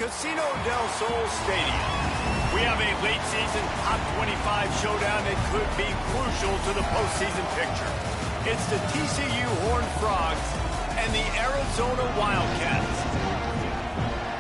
Casino del Sol Stadium. We have a late season top 25 showdown that could be crucial to the postseason picture. It's the TCU Horned Frogs and the Arizona Wildcats.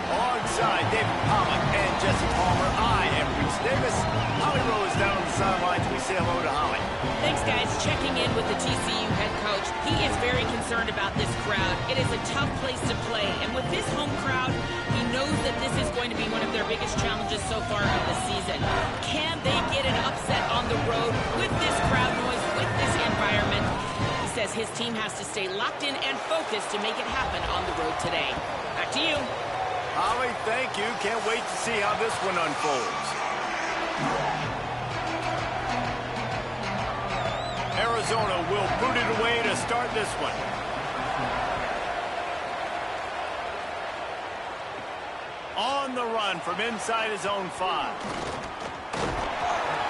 Alongside David Pollock and Jesse Palmer, I am Reese Davis. Holly Rowe is down on the sidelines. We say hello to Holly. Thanks, guys. Checking in with the TCU head coach. He is very concerned about this crowd. It is a tough place to play, and with this home crowd, he knows that this is going to be one of their biggest challenges so far of the season. Can they get an upset on the road with this crowd noise, with this environment? He says his team has to stay locked in and focused to make it happen on the road today. Back to you. Holly, thank you. Can't wait to see how this one unfolds. Arizona will boot it away to start this one. On the run from inside his own 5.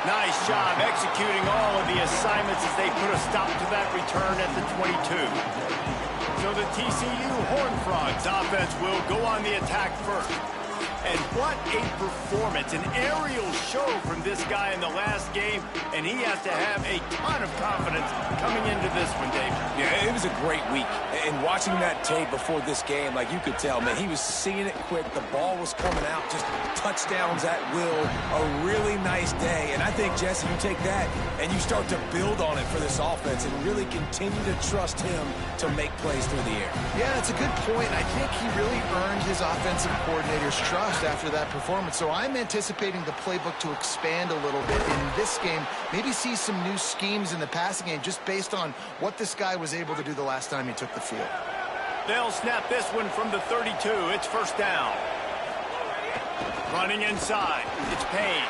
Nice job executing all of the assignments as they put a stop to that return at the 22. So the TCU Horned Frogs offense will go on the attack first. And what a performance, an aerial show from this guy in the last game, and he has to have a ton of confidence coming into this one, David. Yeah, it was a great week. And watching that tape before this game, like you could tell, man, he was seeing it quick. The ball was coming out, just touchdowns at will. A really nice day. And I think, Jesse, you take that and you start to build on it for this offense and really continue to trust him to make plays through the air. Yeah, it's a good point. I think he really earned his offensive coordinator's trust after that performance. So I'm anticipating the playbook to expand a little bit in this game. Maybe see some new schemes in the passing game just based on what this guy was able to do the last time he took the field. They'll snap this one from the 32. It's first down. Running inside. It's Payne.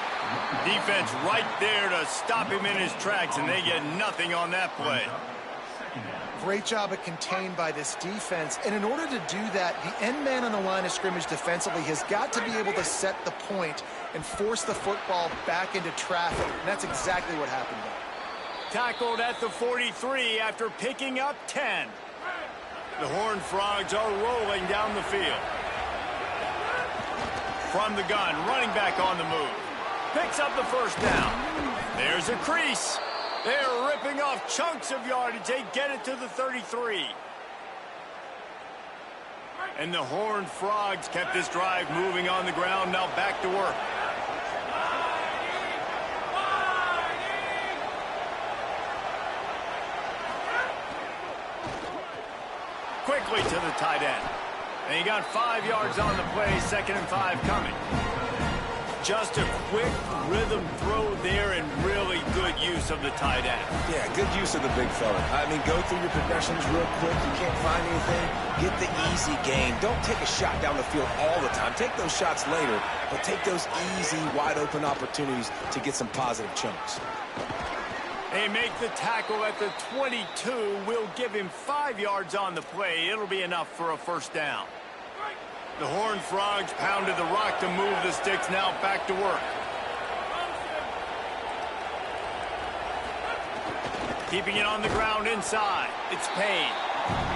Defense right there to stop him in his tracks, and they get nothing on that play. Great job at contained by this defense. And in order to do that, the end man on the line of scrimmage defensively has got to be able to set the point and force the football back into traffic. And that's exactly what happened there. Tackled at the 43 after picking up 10. The Horned Frogs are rolling down the field. From the gun, running back on the move. Picks up the first down. There's a crease. They're ripping off chunks of yardage. They get it to the 33. And the Horned Frogs kept this drive moving on the ground. Now back to work. Quickly to the tight end. And he got 5 yards on the play, 2nd and 5 coming. Just a quick rhythm throw there and really good use of the tight end. Yeah, good use of the big fella. I mean, go through your progressions real quick. You can't find anything. Get the easy gain. Don't take a shot down the field all the time. Take those shots later, but take those easy, wide-open opportunities to get some positive chunks. They make the tackle at the 22. We'll give him 5 yards on the play. It'll be enough for a first down. The Horned Frogs pounded the rock to move the sticks. Now back to work. Keeping it on the ground inside. It's Payne.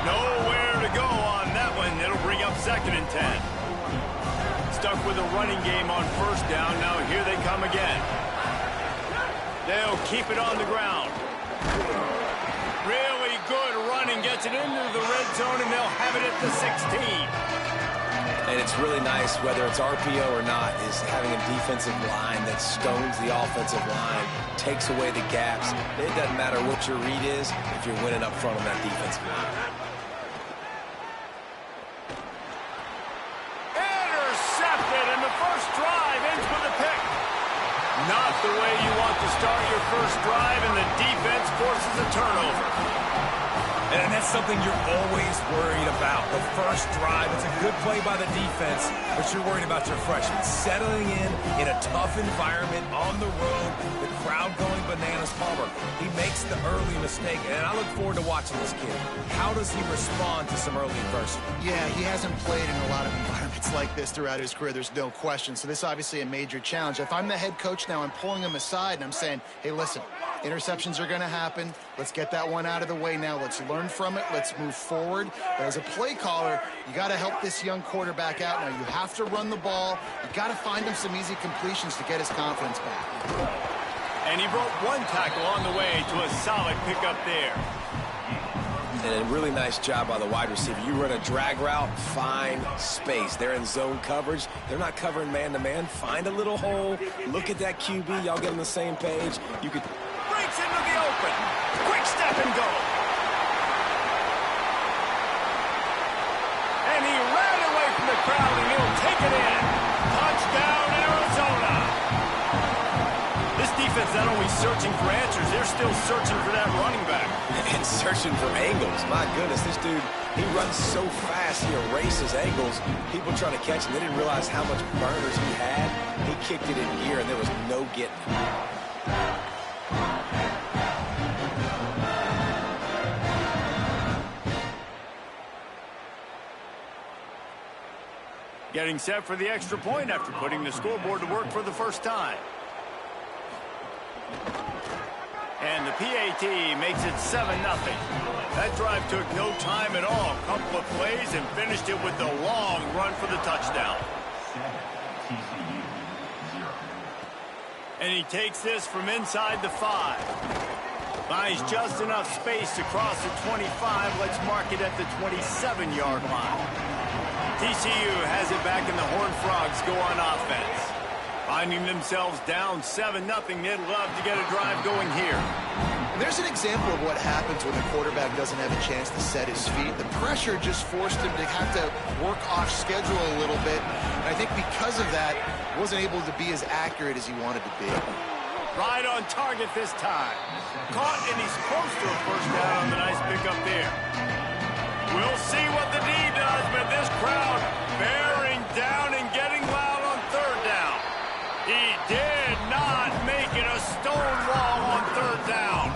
Nowhere to go on that one. It'll bring up 2nd and 10. Stuck with a running game on first down. Now here they come again. They'll keep it on the ground. Really good running. Gets it into the red zone, and they'll have it at the 16. And it's really nice, whether it's RPO or not, is having a defensive line that stones the offensive line, takes away the gaps. It doesn't matter what your read is if you're winning up front on that defensive line. Intercepted, and the first drive ends with a pick. Not the way you want to start your first drive, and the defense forces a turnover. And that's something you're always worried about. The first drive, it's a good play by the defense, but you're worried about your freshman settling in a tough environment on the road, the crowd going bananas. Palmer, he makes the early mistake, and I look forward to watching this kid. How does he respond to some early adversity? Yeah, he hasn't played in a lot of environments like this throughout his career. There's no question. So this is obviously a major challenge. If I'm the head coach now, I'm pulling him aside, and I'm saying, hey, listen, Interceptions are going to happen. Let's get that one out of the way now. Let's learn from it. Let's move forward. But as a play caller, you got to help this young quarterback out. Now, you have to run the ball. You got to find him some easy completions to get his confidence back. And he broke one tackle on the way to a solid pickup there. And a really nice job by the wide receiver. You run a drag route, find space. They're in zone coverage. They're not covering man-to-man. Find a little hole. Look at that QB. Y'all get on the same page. You could... Breaks into the open. Quick step and go. And he ran away from the crowd, and he'll take it in. Touchdown, Arizona. This defense not only searching for answers, they're still searching for that running back. And searching for angles. My goodness, this dude, he runs so fast, he erases angles. People trying to catch him, they didn't realize how much burners he had. He kicked it in gear, and there was no getting him. Getting set for the extra point after putting the scoreboard to work for the first time. And the PAT makes it 7-0. That drive took no time at all. Couple of plays and finished it with the long run for the touchdown. And he takes this from inside the 5. Finds just enough space to cross the 25. Let's mark it at the 27-yard line. TCU has it back, and the Horned Frogs go on offense. Finding themselves down 7-0, they'd love to get a drive going here. There's an example of what happens when the quarterback doesn't have a chance to set his feet. The pressure just forced him to have to work off schedule a little bit. And I think because of that, wasn't able to be as accurate as he wanted to be. Right on target this time. Caught, and he's close to a first down on the nice pickup there. We'll see what the D does, but this crowd bearing down and getting loud on third down. He did not make it a stone wall on third down.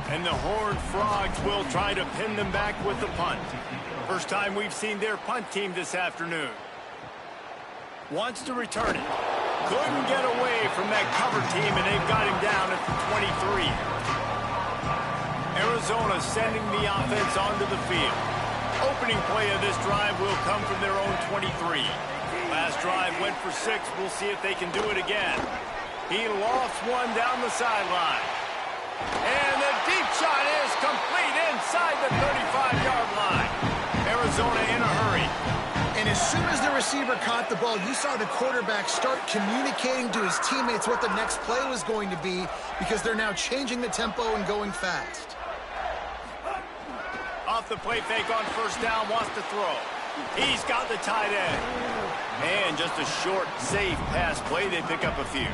And the Horned Frogs will try to pin them back with the punt. First time we've seen their punt team this afternoon. Wants to return it. Couldn't get away from that cover team, and they've got him down at the 23. Arizona sending the offense onto the field. Opening play of this drive will come from their own 23. Last drive went for 6. We'll see if they can do it again. He lost one down the sideline. And the deep shot is complete inside the 35-yard line. Arizona in a hurry. And as soon as the receiver caught the ball, you saw the quarterback start communicating to his teammates what the next play was going to be, because they're now changing the tempo and going fast. Off the play fake on first down, wants to throw. He's got the tight end. And just a short, safe pass play. They pick up a few.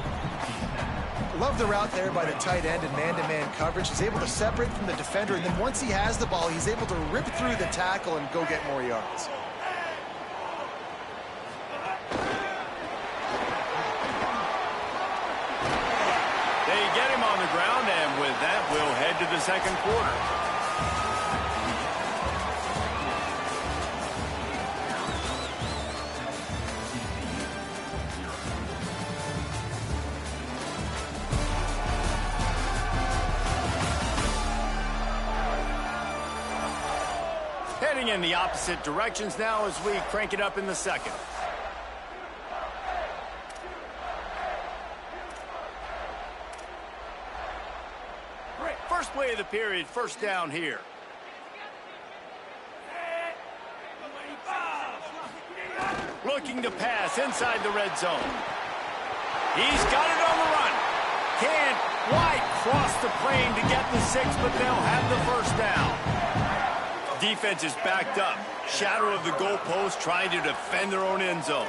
Love the route there by the tight end and man-to-man coverage. He's able to separate from the defender, and then once he has the ball, he's able to rip through the tackle and go get more yards. They get him on the ground, and with that, we'll head to the second quarter. Heading in the opposite directions now as we crank it up in the second. First play of the period, first down here. Looking to pass inside the red zone. He's got it on the run. Can't quite cross the plane to get the 6, but they'll have the first down. Defense is backed up. Shadow of the goalpost, trying to defend their own end zone.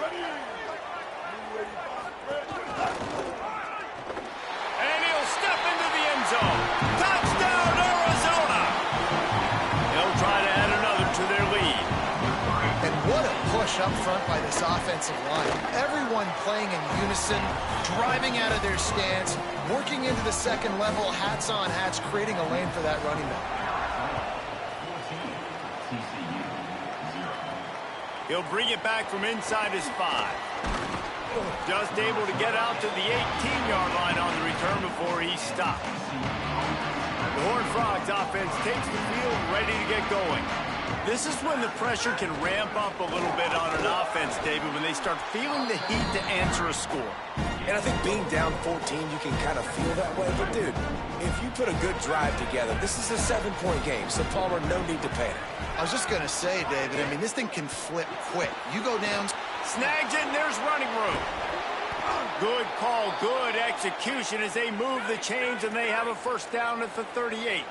And he'll step into the end zone. Touchdown, Arizona! They'll try to add another to their lead. And what a push up front by this offensive line. Everyone playing in unison, driving out of their stance, working into the second level, hats on hats, creating a lane for that running back. He'll bring it back from inside his 5. Just able to get out to the 18-yard line on the return before he stops. The Horned Frogs offense takes the field, ready to get going. This is when the pressure can ramp up a little bit on an offense, David, when they start feeling the heat to answer a score. And I think being down 14, you can kind of feel that way. But, dude, if you put a good drive together, this is a 7-point game, so Palmer, no need to panic. I was just going to say, David, I mean, this thing can flip quick. You go down. Snags it, and there's running room. Good call, good execution as they move the chains, and they have a first down at the 38.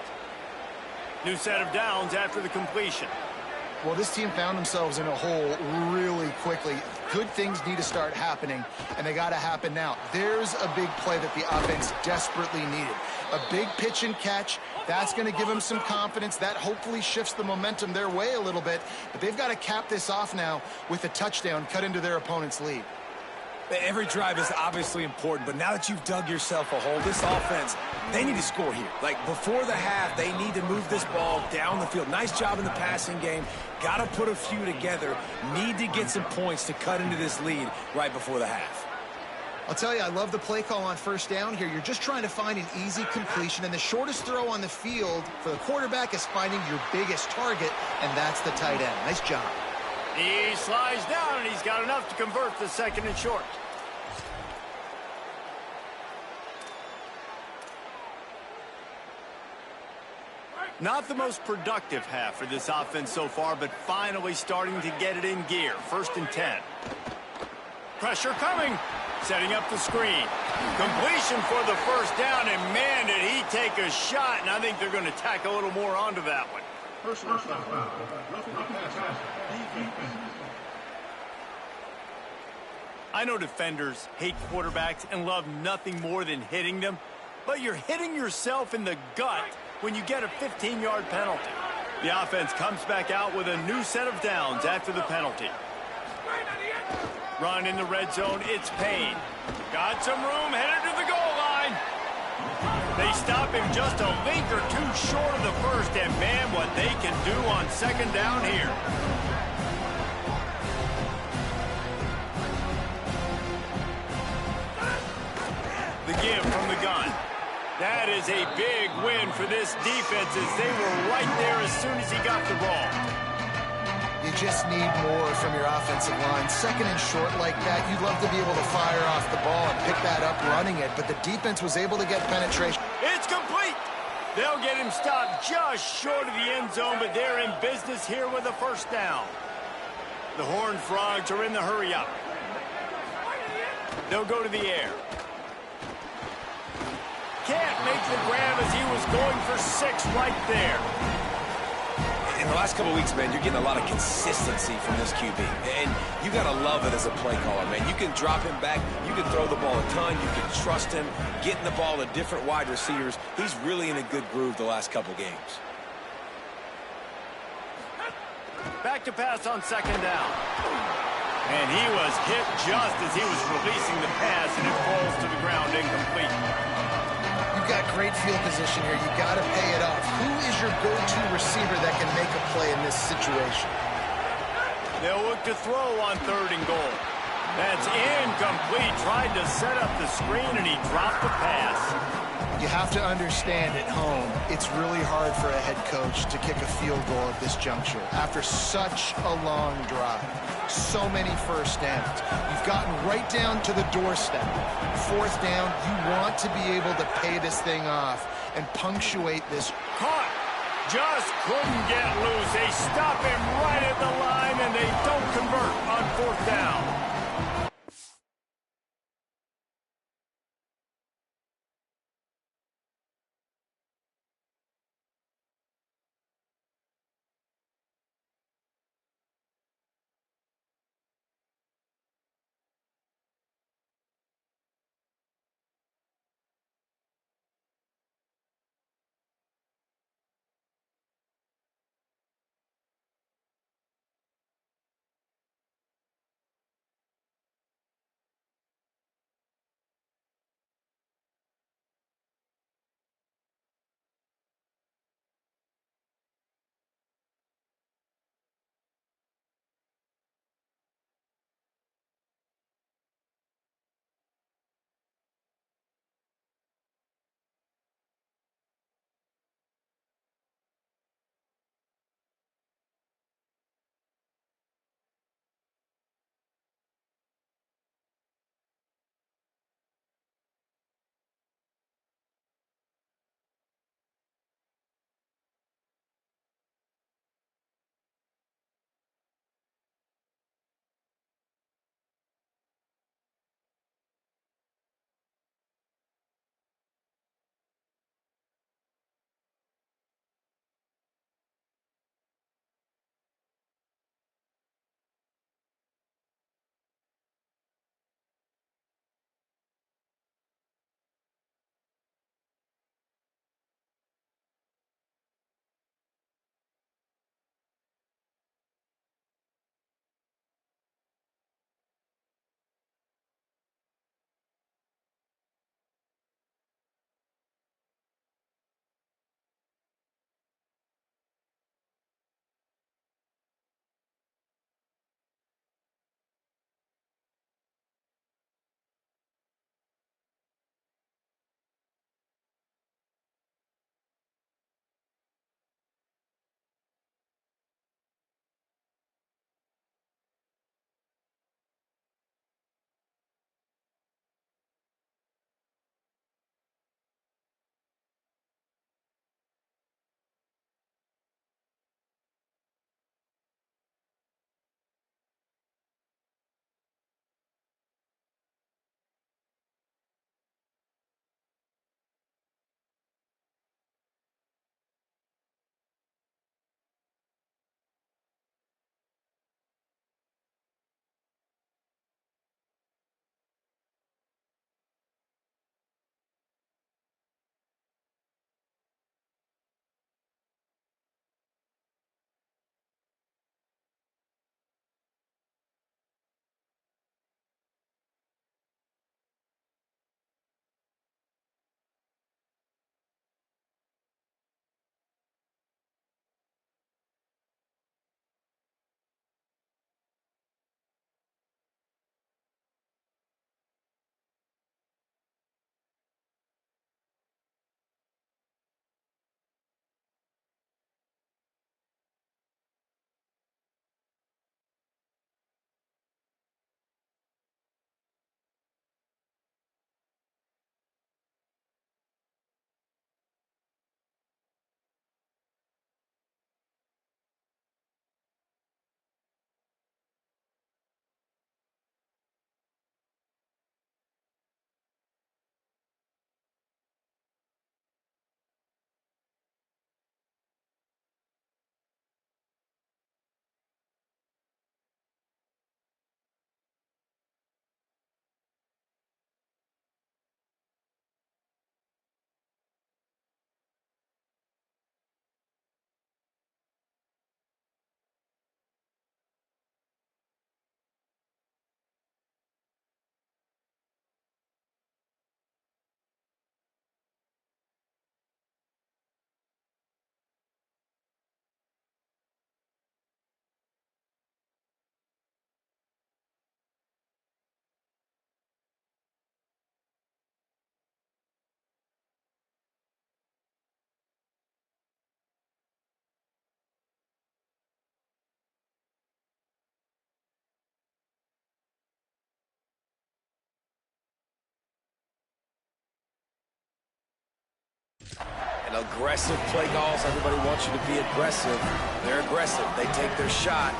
New set of downs after the completion. Well, this team found themselves in a hole really quickly. Good things need to start happening, and they got to happen now. There's a big play that the offense desperately needed. A big pitch and catch. That's going to give them some confidence. That hopefully shifts the momentum their way a little bit. But they've got to cap this off now with a touchdown cut into their opponent's lead. Every drive is obviously important, but now that you've dug yourself a hole, this offense, they need to score here. Like, before the half, they need to move this ball down the field. Nice job in the passing game. Got to put a few together. Need to get some points to cut into this lead right before the half. I'll tell you, I love the play call on first down here. You're just trying to find an easy completion, and the shortest throw on the field for the quarterback is finding your biggest target, and that's the tight end. Nice job. He slides down, and he's got enough to convert the second and short. Not the most productive half for this offense so far, but finally starting to get it in gear. First and 10. Pressure coming. Setting up the screen. Completion for the first down, and man, did he take a shot, and I think they're going to tack a little more onto that one. I know defenders hate quarterbacks and love nothing more than hitting them, but you're hitting yourself in the gut when you get a 15-yard penalty. The offense comes back out with a new set of downs after the penalty. Run in the red zone, it's Payne. Got some room, headed to the goal line. They stop him just a link or two short of the first, and man, what they can do on second down here. The give from the gun. That is a big win for this defense as they were right there as soon as he got the ball. You just need more from your offensive line. Second and short like that, you'd love to be able to fire off the ball and pick that up running it, but the defense was able to get penetration. It's complete. They'll get him stopped just short of the end zone, but they're in business here with a first down. The Horned Frogs are in the hurry-up. They'll go to the air. Can't make the grab as he was going for 6 right there. In the last couple of weeks, man, you're getting a lot of consistency from this QB. And you got to love it as a play caller, man. You can drop him back. You can throw the ball a ton. You can trust him, getting the ball to different wide receivers. He's really in a good groove the last couple games. Back to pass on second down. And he was hit just as he was releasing the pass, and it falls to the ground incomplete. You've got great field position here. You've got to pay it off. Who is your go-to receiver that can make a play in this situation? They'll look to throw on third and goal. That's incomplete. Tried to set up the screen, and he dropped the pass. You have to understand at home, it's really hard for a head coach to kick a field goal at this juncture. After such a long drive, so many first downs, you've gotten right down to the doorstep. Fourth down, you want to be able to pay this thing off and punctuate this. Caught. Just couldn't get loose. They stop him right at the line, and they don't convert on fourth down. And aggressive play calls. Everybody wants you to be aggressive. They're aggressive. They take their shot.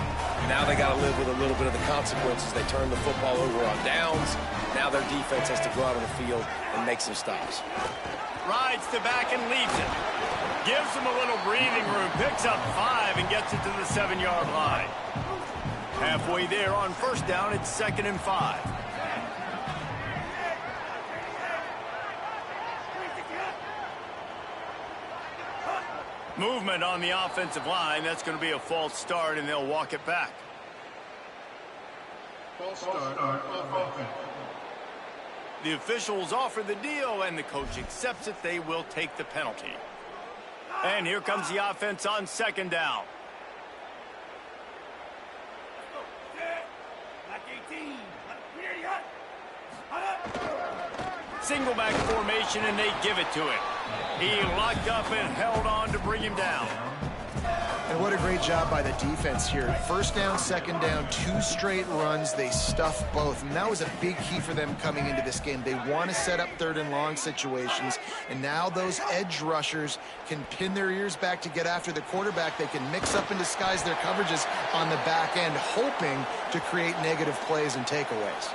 Now they got to live with a little bit of the consequences. They turn the football over on downs. Now their defense has to go out on the field and make some stops. Rides the back and leaves it. Gives them a little breathing room. Picks up 5 and gets it to the 7-yard line. Halfway there on first down, it's 2nd and 5. Movement on the offensive line. That's going to be a false start, and they'll walk it back. False start on offense. The officials offer the deal, and the coach accepts it. They will take the penalty. And here comes the offense on 2nd down. Single back formation, and they give it to him. He locked up and held on to bring him down. And what a great job by the defense here. 1st down, 2nd down, 2 straight runs. They stuffed both, and that was a big key for them coming into this game. They want to set up 3rd and long situations, and now those edge rushers can pin their ears back to get after the quarterback. They can mix up and disguise their coverages on the back end, hoping to create negative plays and takeaways.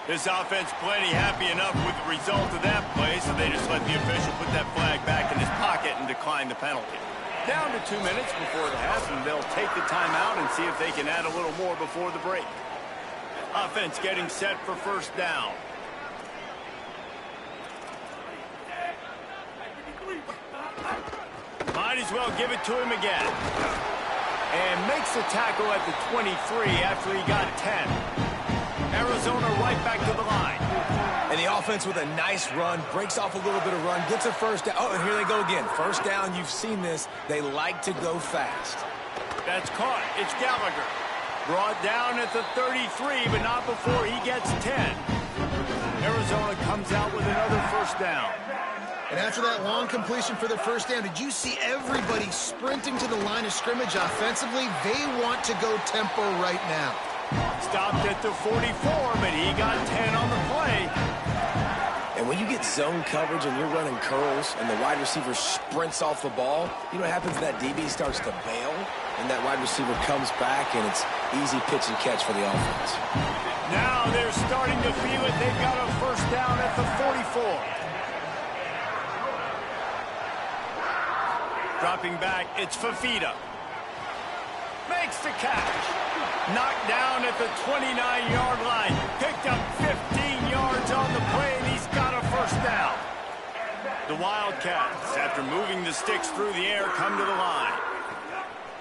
This offense plenty happy enough with the result of that play, so they just let the official put that flag back in his pocket and decline the penalty. Down to 2 minutes before the half, and they'll take the timeout and see if they can add a little more before the break. Offense getting set for 1st down. Might as well give it to him again. And makes the tackle at the 23 after he got 10. Arizona right back to the line. And the offense with a nice run, breaks off a little bit of run, gets a 1st down. Oh, and here they go again. 1st down, you've seen this. They like to go fast. That's caught. It's Gallagher. Brought down at the 33, but not before he gets 10. Arizona comes out with another 1st down. And after that long completion for the 1st down, did you see everybody sprinting to the line of scrimmage offensively? They want to go tempo right now. Stopped at the 44, but he got 10 on the play. And when you get zone coverage and you're running curls and the wide receiver sprints off the ball, you know what happens? That DB starts to bail, and that wide receiver comes back, and it's easy pitch and catch for the offense. Now they're starting to feel it. They've got a 1st down at the 44. Dropping back, it's Fafita. Makes the catch. Knocked down at the 29-yard line. Picked up 15 yards on the play, and he's got a 1st down. The Wildcats, after moving the sticks through the air, come to the line.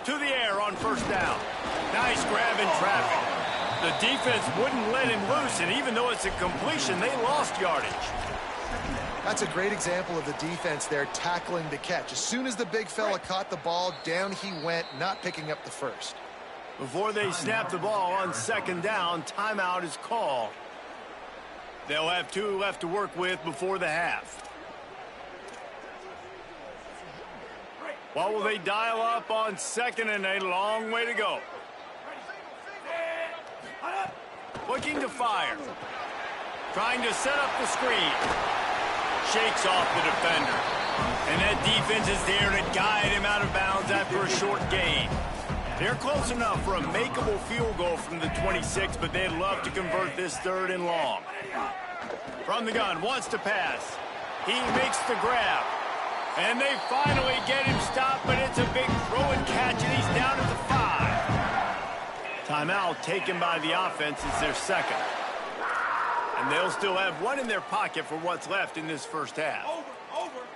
To the air on 1st down. Nice grab in traffic. The defense wouldn't let him loose, and even though it's a completion, they lost yardage. That's a great example of the defense there tackling the catch. As soon as the big fella caught the ball, down he went, not picking up the 1st. Before they snap the ball on 2nd down, timeout is called. They'll have 2 left to work with before the half. What will they dial up on 2nd and a long way to go? Looking to fire. Trying to set up the screen. Shakes off the defender. And that defense is there to guide him out of bounds after a short gain. They're close enough for a makeable field goal from the 26, but they'd love to convert this 3rd and long. From the gun, wants to pass. He makes the grab. And they finally get him stopped, but it's a big throw and catch, and he's down at the 5. Timeout taken by the offense is their 2nd. And they'll still have 1 in their pocket for what's left in this 1st half.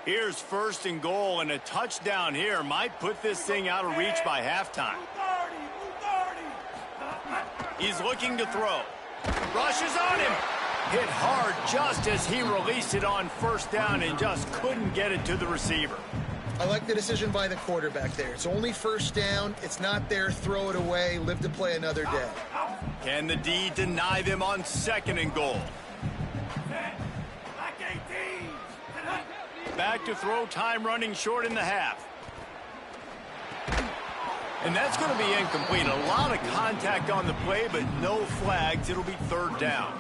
Here's 1st and goal, and a touchdown here might put this thing out of reach by halftime. He's looking to throw. Rushes on him. Hit hard just as he released it on 1st down and just couldn't get it to the receiver. I like the decision by the quarterback there. It's only 1st down. It's not there. Throw it away. Live to play another day. Can the D deny them on 2nd and goal? Back to throw, time running short in the half. And that's going to be incomplete. A lot of contact on the play, but no flags. It'll be third down.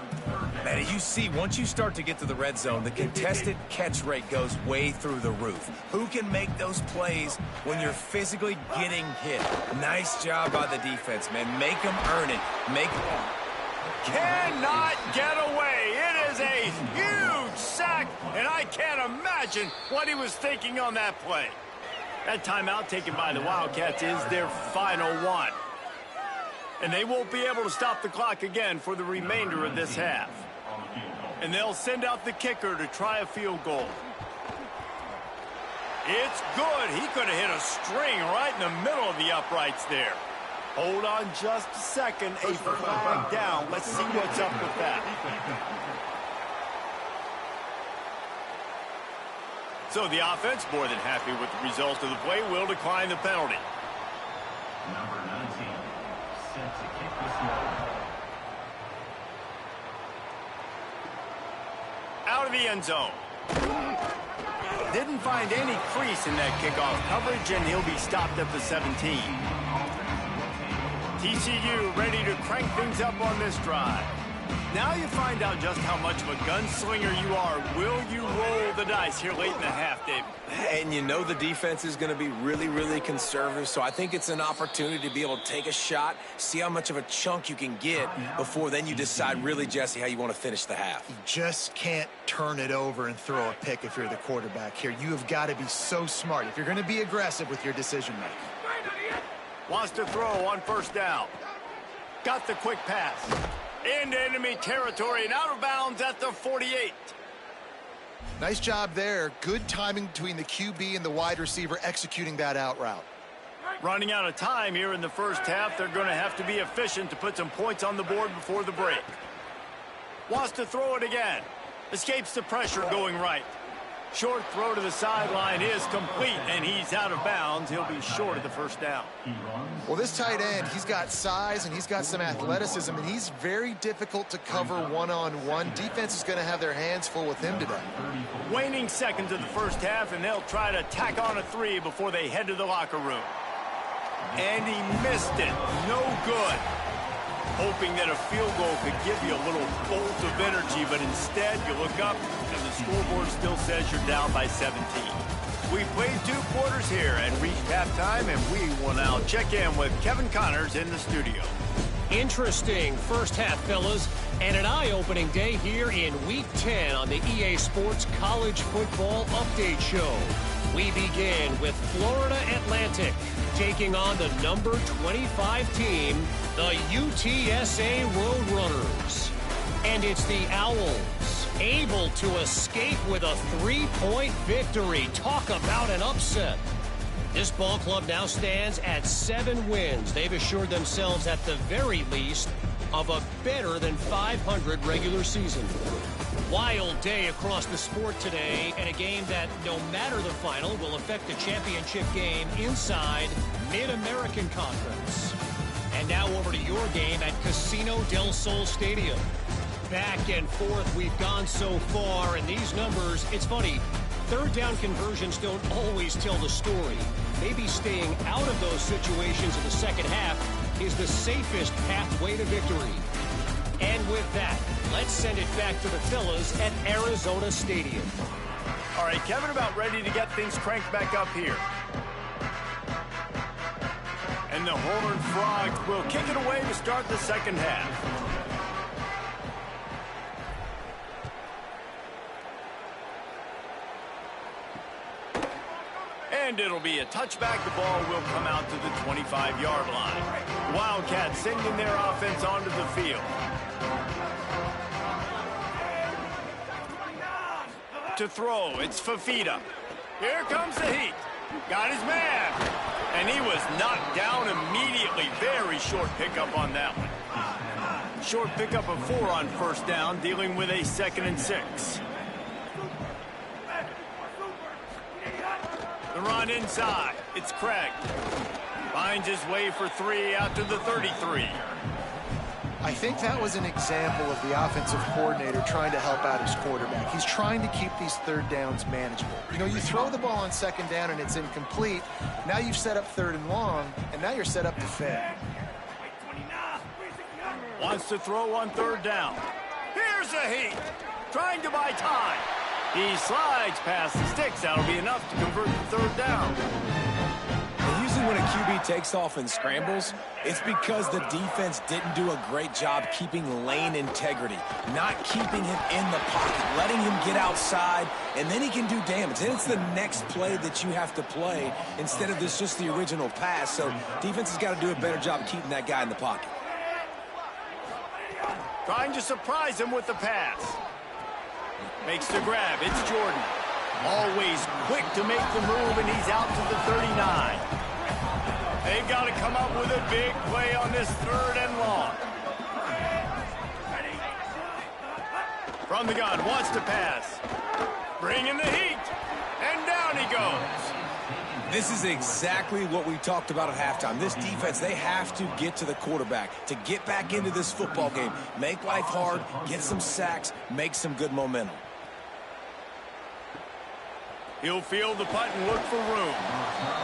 Man, you see, once you start to get to the red zone, the contested catch rate goes way through the roof. Who can make those plays when you're physically getting hit? Nice job by the defense, man. Make them earn it. Cannot get away. It is a huge sack, and I can't imagine what he was thinking on that play. That timeout taken by the Wildcats is their final one. And they won't be able to stop the clock again for the remainder of this half. And they'll send out the kicker to try a field goal. It's good. He could have hit a string right in the middle of the uprights there. Hold on just a second. A flag down. Let's see what's up with that. So the offense, more than happy with the result of the play, will decline the penalty. Number 19, set to kick this one. Out of the end zone. Didn't find any crease in that kickoff coverage, and he'll be stopped at the 17. TCU ready to crank things up on this drive. Now you find out just how much of a gunslinger you are. Will you roll the dice here late in the half, Dave? And you know the defense is going to be really, really conservative, so I think it's an opportunity to be able to take a shot, see how much of a chunk you can get before then you decide really, Jesse, how you want to finish the half. You just can't turn it over and throw a pick if you're the quarterback here. You have got to be so smart if you're going to be aggressive with your decision-making. Wants to throw on first down. Got the quick pass. Into enemy territory and out of bounds at the 48. Nice job there. Good timing between the QB and the wide receiver executing that out route. Running out of time here in the first half. They're going to have to be efficient to put some points on the board before the break. Wants to throw it again. Escapes the pressure going right. Short throw to the sideline is complete, and he's out of bounds. He'll be short of the first down. Well, this tight end, he's got size and he's got some athleticism, and he's very difficult to cover one-on-one. Defense is going to have their hands full with him today. Waning seconds of the first half, and they'll try to tack on a 3 before they head to the locker room. And he missed it. No good. Hoping that a field goal could give you a little bolt of energy, but instead you look up and the scoreboard still says you're down by 17. We played 2 quarters here and reached halftime, and we will now check in with Kevin Connors in the studio. Interesting first half, fellas, and an eye-opening day here in Week 10 on the EA Sports College Football Update Show. We begin with Florida Atlantic taking on the number 25 team, the UTSA Roadrunners. And it's the Owls able to escape with a 3-point victory. Talk about an upset. This ball club now stands at 7 wins. They've assured themselves at the very least of a better than 500 regular season. Wild day across the sport today, and a game that, no matter the final, will affect the championship game inside Mid-American Conference. And now over to your game at Casino del Sol Stadium. Back and forth we've gone so far, and these numbers, it's funny, third down conversions don't always tell the story. Maybe staying out of those situations in the second half is the safest pathway to victory. And with that, let's send it back to the fellas at Arizona Stadium. All right, Kevin, about ready to get things cranked back up here. And the Horned Frogs will kick it away to start the second half. And it'll be a touchback. The ball will come out to the 25-yard line. Wildcats sending their offense onto the field. To throw, it's Fafita. Here comes the heat. Got his man. And he was knocked down immediately. Very short pickup on that one. Short pickup of 4 on first down, dealing with a 2nd and 6. The run inside. It's Craig. Finds his way for 3 out to the 33. I think that was an example of the offensive coordinator trying to help out his quarterback. He's trying to keep these third downs manageable. You know, you throw the ball on second down and it's incomplete. Now you've set up third and long, and now you're set up to fail. Wants to throw on third down. Here's a heat. Trying to buy time. He slides past the sticks. That'll be enough to convert the third down. And usually when a QB takes off and scrambles, it's because the defense didn't do a great job keeping lane integrity, not keeping him in the pocket, letting him get outside, and then he can do damage. Then it's the next play that you have to play instead of just the original pass. So defense has got to do a better job keeping that guy in the pocket. Trying to surprise him with the pass. Makes the grab. It's Jordan. Always quick to make the move, and he's out to the 39. They've got to come up with a big play on this third and long. From the gun, wants to pass. Bringing the heat. And down he goes. This is exactly what we talked about at halftime. This defense, they have to get to the quarterback to get back into this football game. Make life hard, get some sacks, make some good momentum. He'll field the punt and look for room.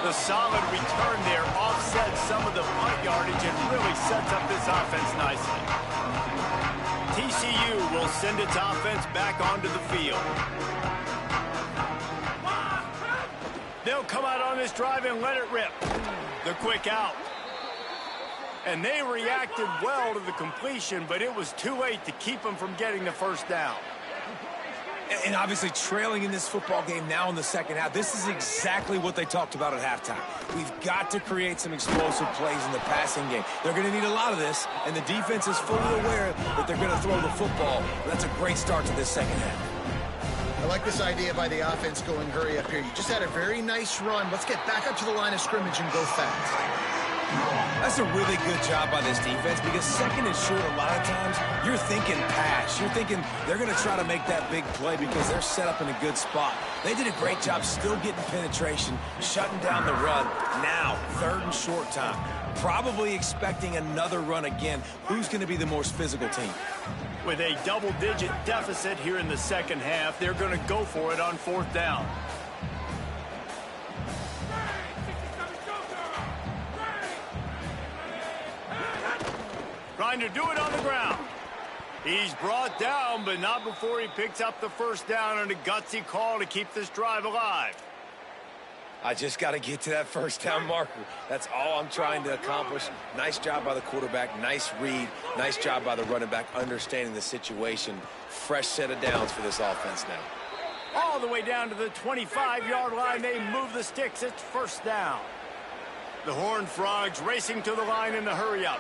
The solid return there offsets some of the punt yardage and really sets up this offense nicely. TCU will send its offense back onto the field. They'll come out on this drive and let it rip. The quick out. And they reacted well to the completion, but it was too late to keep them from getting the first down. And obviously trailing in this football game now in the second half, this is exactly what they talked about at halftime. We've got to create some explosive plays in the passing game. They're going to need a lot of this, and the defense is fully aware that they're going to throw the football. That's a great start to this second half. I like this idea by the offense going hurry up here. You just had a very nice run. Let's get back up to the line of scrimmage and go fast. That's a really good job by this defense because second and short, a lot of times, you're thinking pass. You're thinking they're going to try to make that big play because they're set up in a good spot. They did a great job still getting penetration, shutting down the run. Now, third and short time. Probably expecting another run again. Who's going to be the most physical team? With a double-digit deficit here in the second half, they're going to go for it on fourth down. Trying to do it on the ground. He's brought down, but not before he picks up the first down and a gutsy call to keep this drive alive. I just got to get to that first down marker. That's all I'm trying to accomplish. Nice job by the quarterback. Nice read. Nice job by the running back understanding the situation. Fresh set of downs for this offense now. All the way down to the 25-yard line. They move the sticks. It's first down. The Horned Frogs racing to the line in the hurry-up.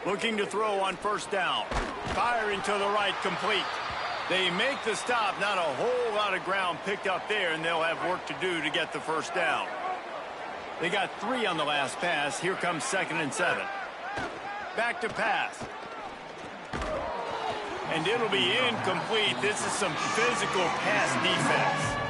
Looking to throw on first down. Firing to the right, complete. They make the stop. Not a whole lot of ground picked up there, and they'll have work to do to get the first down. They got 3 on the last pass. Here comes 2nd and 7. Back to pass. And it'll be incomplete. This is some physical pass defense.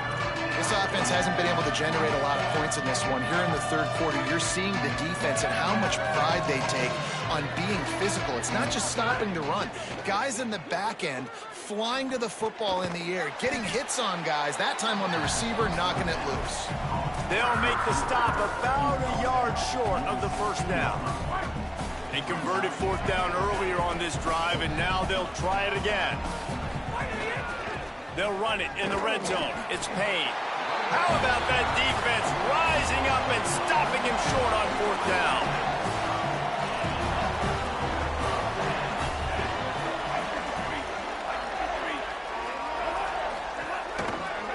This offense hasn't been able to generate a lot of points in this one. Here in the third quarter, you're seeing the defense and how much pride they take on being physical. It's not just stopping the run. Guys in the back end flying to the football in the air, getting hits on guys, that time on the receiver, knocking it loose. They'll make the stop about a yard short of the first down. They converted fourth down earlier on this drive, and now they'll try it again. They'll run it in the red zone. It's Payne. How about that defense rising up and stopping him short on fourth down?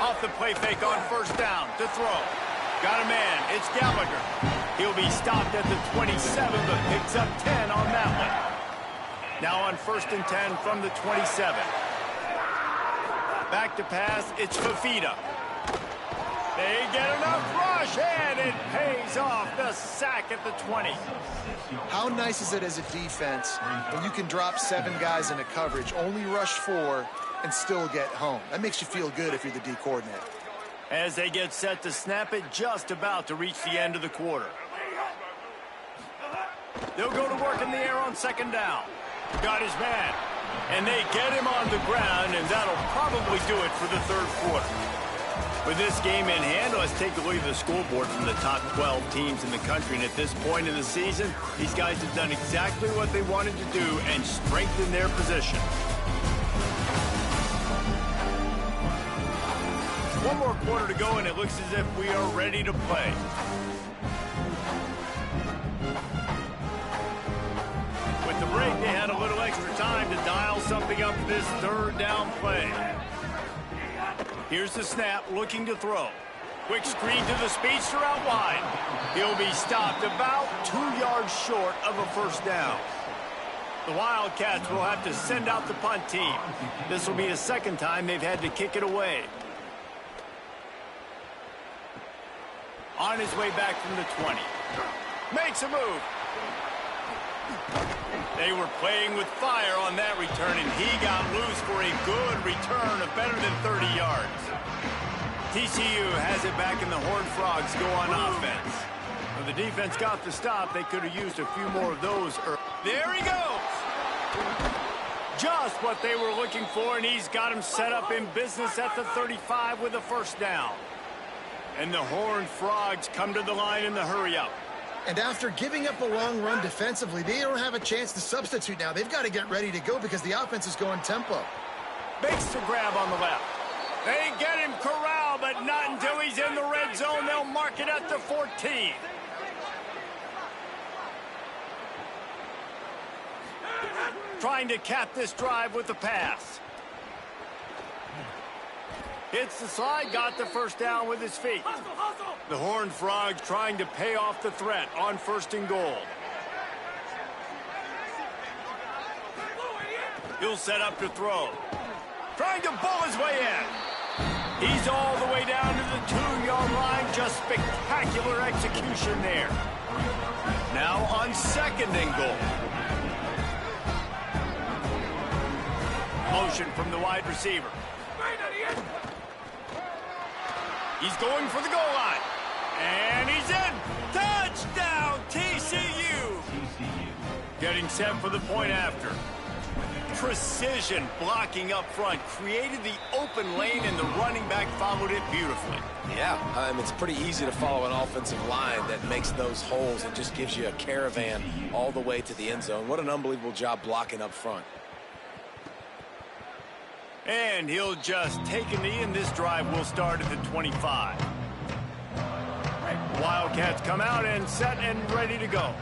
Off the play fake on first down to throw. Got a man. It's Gallagher. He'll be stopped at the 27, but picks up 10 on that one. Now on 1st and 10 from the 27. Back to pass, it's Fafita. They get enough rush, and it pays off. The sack at the 20. How nice is it as a defense when you can drop 7 guys into coverage, only rush 4, and still get home? That makes you feel good if you're the D coordinator. As they get set to snap it, just about to reach the end of the quarter. They'll go to work in the air on 2nd down. Got his man. And they get him on the ground, and that'll probably do it for the third quarter. With this game in hand, let's take a look at the scoreboard from the top 12 teams in the country. And at this point in the season, these guys have done exactly what they wanted to do and strengthen their position. One more quarter to go, and it looks as if we are ready to play. With the break, they had a little extra time to dial something up for this third down play. Here's the snap, looking to throw. Quick screen to the speedster out wide. He'll be stopped about 2 yards short of a first down. The Wildcats will have to send out the punt team. This will be the second time they've had to kick it away. On his way back from the 20. Makes a move. They were playing with fire on that return, and he got loose for a good return of better than 30 yards. TCU has it back, and the Horned Frogs go on offense. When the defense got the stop, they could have used a few more of those. There he goes! Just what they were looking for, and he's got him set up in business at the 35 with a first down. And the Horned Frogs come to the line in the hurry-up. And after giving up a long run defensively, they don't have a chance to substitute now. They've got to get ready to go because the offense is going tempo. Makes the grab on the left. They get him corralled, but not until he's in the red zone. They'll mark it at the 14. Trying to cap this drive with the pass. Hits the slide, got the first down with his feet. The Horned Frogs trying to pay off the threat on 1st and goal. He'll set up to throw. Trying to bull his way in. He's all the way down to the 2-yard line. Just spectacular execution there. Now on 2nd and goal. Motion from the wide receiver. He's going for the goal line. And he's in. Touchdown, TCU. Getting set for the point after. Precision blocking up front. Created the open lane, and the running back followed it beautifully. Yeah, it's pretty easy to follow an offensive line that makes those holes and just gives you a caravan all the way to the end zone. What an unbelievable job blocking up front. And he'll just take a knee, and this drive will start at the 25. Wildcats come out and set and ready to go.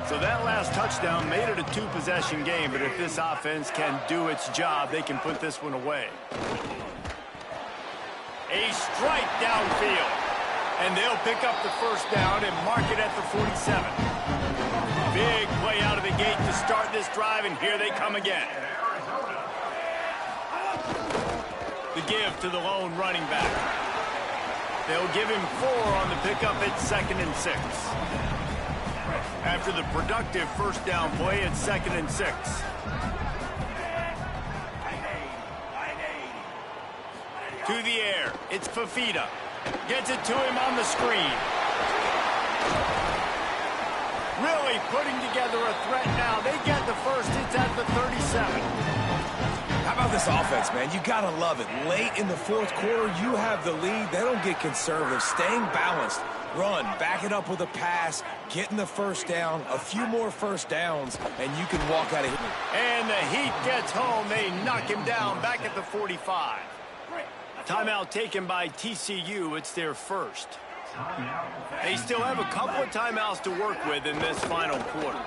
So that last touchdown made it a 2-possession game, but if this offense can do its job, they can put this one away. A strike downfield. And they'll pick up the first down and mark it at the 47. Big play out of the gate to start this drive, and here they come again. The give to the lone running back. They'll give him 4 on the pickup at 2nd and 6. After the productive first down play at 2nd and 6. To the air. It's Fafita. Gets it to him on the screen. Really putting together a threat now. They get the first. It's at the 37. How about this offense, man? You got to love it. Late in the 4th quarter, you have the lead. They don't get conservative. Staying balanced. Run, back it up with a pass, getting the first down, a few more first downs, and you can walk out of here. And the Heat gets home. They knock him down back at the 45. Timeout taken by TCU. It's their first. They still have a couple of timeouts to work with in this final quarter.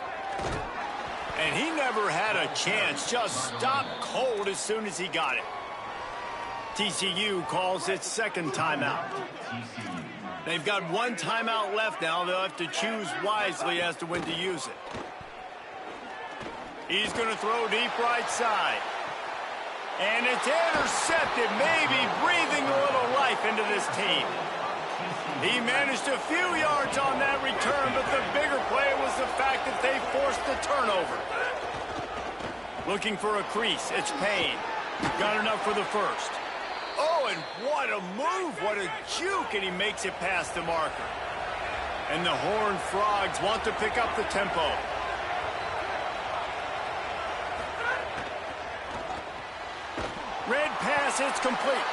And he never had a chance. Just stopped cold as soon as he got it. TCU calls its 2nd timeout. They've got 1 timeout left now. They'll have to choose wisely as to when to use it. He's going to throw deep right side. And it's intercepted, maybe breathing a little life into this team. He managed a few yards on that return, but the bigger play was the fact that they forced the turnover. Looking for a crease. It's Payne. Got enough for the first. Oh, and what a move. What a juke, and he makes it past the marker. And the Horned Frogs want to pick up the tempo. pass, it's complete.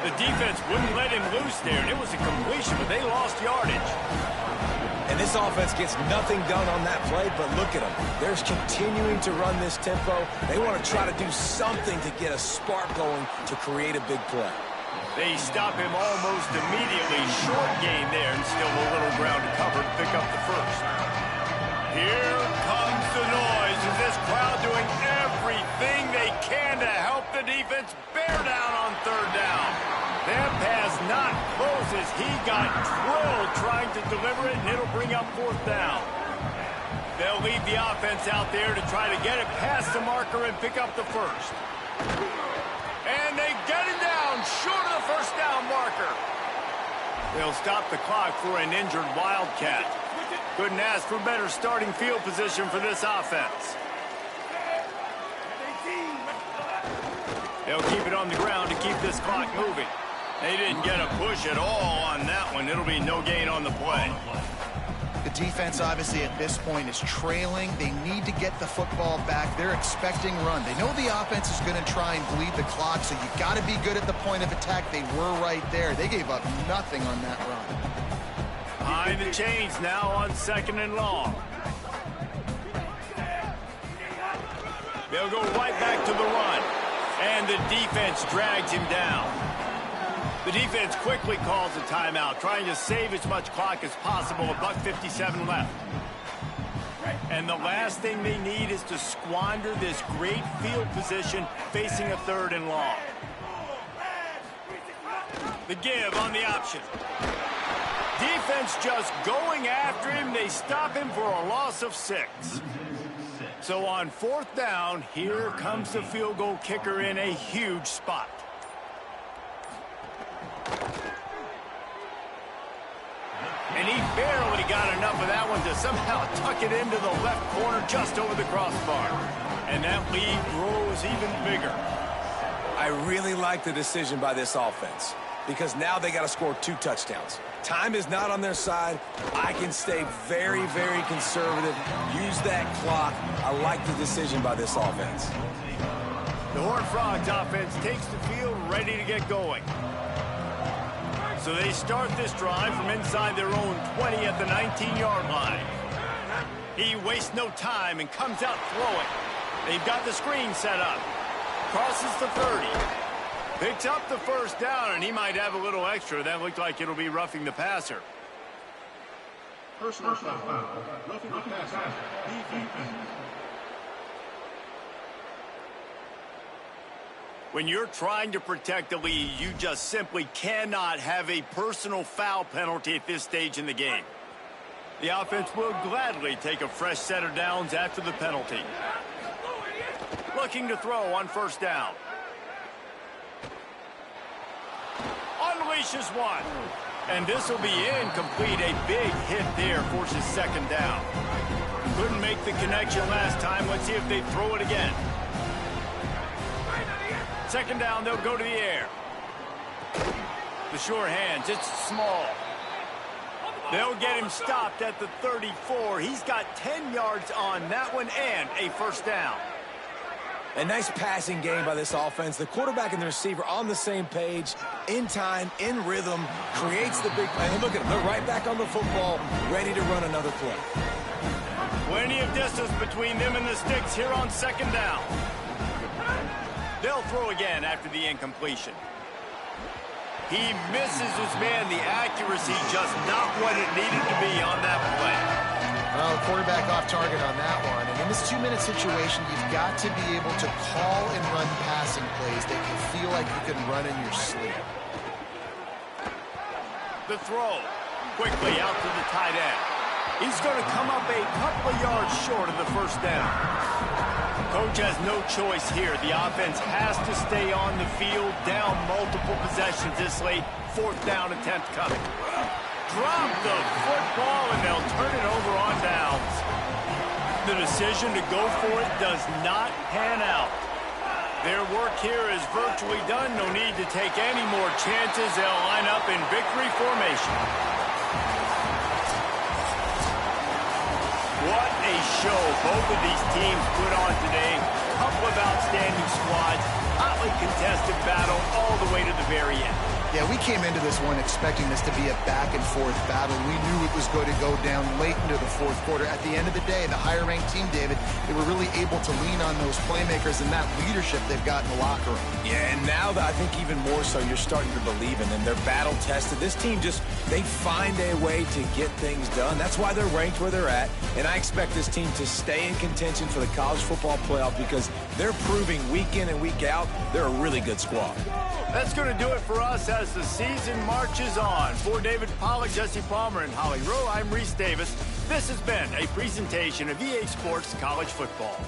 The defense wouldn't let him loose there, and it was a completion, but they lost yardage. And this offense gets nothing done on that play, but look at them. They're continuing to run this tempo. They want to try to do something to get a spark going to create a big play. They stop him almost immediately. Short gain there, and still a little ground to cover to pick up the first. Here comes the noise. Is this crowd doing everything they can to help the defense bear down on third down? That pass not close as he got drilled trying to deliver it, and it'll bring up fourth down. They'll leave the offense out there to try to get it past the marker and pick up the first. And they get it down short of the first down marker. They'll stop the clock for an injured Wildcat. Couldn't ask for better starting field position for this offense. They'll keep it on the ground to keep this clock moving. They didn't get a push at all on that one. It'll be no gain on the play. The defense, obviously, at this point is trailing. They need to get the football back. They're expecting run. They know the offense is going to try and bleed the clock, so you got to be good at the point of attack. They were right there. They gave up nothing on that run. Behind the chains now on 2nd and long. They'll go right back to the run. And the defense drags him down. The defense quickly calls a timeout, trying to save as much clock as possible. $1:57 left. And the last thing they need is to squander this great field position facing a 3rd and long. The give on the option. Defense just going after him. They stop him for a loss of 6. So on 4th down, here comes the field goal kicker in a huge spot. And he barely got enough of that one to somehow tuck it into the left corner just over the crossbar. And that lead grows even bigger. I really like the decision by this offense because now they got to score 2 touchdowns. Time is not on their side. I can stay very, very conservative. Use that clock. I like the decision by this offense. The Horned Frogs offense takes the field, ready to get going. So they start this drive from inside their own 20 at the 19-yard line. He wastes no time and comes out throwing. They've got the screen set up. Crosses the 30. Picks up the first down, and he might have a little extra. That looked like it'll be roughing the passer. Personal foul. Roughing the passer. When you're trying to protect the lead, you just simply cannot have a personal foul penalty at this stage in the game. The offense will gladly take a fresh set of downs after the penalty. Looking to throw on 1st down. Unleashes one. And this will be incomplete. A big hit there forces 2nd down. Couldn't make the connection last time. Let's see if they throw it again. 2nd down, they'll go to the air. The sure hands, it's small. They'll get him stopped at the 34. He's got 10 yards on that one and a 1st down. A nice passing game by this offense. The quarterback and the receiver on the same page, in time, in rhythm, creates the big play. And look at them, they're right back on the football, ready to run another play. Plenty of distance between them and the sticks here on 2nd down. They'll throw again after the incompletion. He misses his man. The accuracy just not what it needed to be on that play. Well, quarterback off target on that one. And in this 2-minute situation, you've got to be able to call and run passing plays that you feel like you can run in your sleep. The throw. Quickly out to the tight end. He's going to come up a couple of yards short of the 1st down. Coach has no choice here. The offense has to stay on the field, down multiple possessions this late. 4th down attempt coming. Drop the football, and they'll turn it over on downs. The decision to go for it does not pan out. Their work here is virtually done. No need to take any more chances. They'll line up in victory formation. What a show both of these teams put on today. A couple of outstanding squads, hotly contested. battle-tested battle all the way to the very end. Yeah, we came into this one expecting this to be a back-and-forth battle. We knew it was going to go down late into the fourth quarter. At the end of the day, the higher-ranked team, David, they were really able to lean on those playmakers and that leadership they've got in the locker room. Yeah, and now I think even more so, you're starting to believe in them. They're battle-tested. This team they find a way to get things done. That's why they're ranked where they're at, and I expect this team to stay in contention for the college football playoff because they're proving week in and week out they're a really good squad. That's going to do it for us as the season marches on. For David Pollack, Jesse Palmer, and Holly Rowe, I'm Reese Davis. This has been a presentation of EA Sports College Football.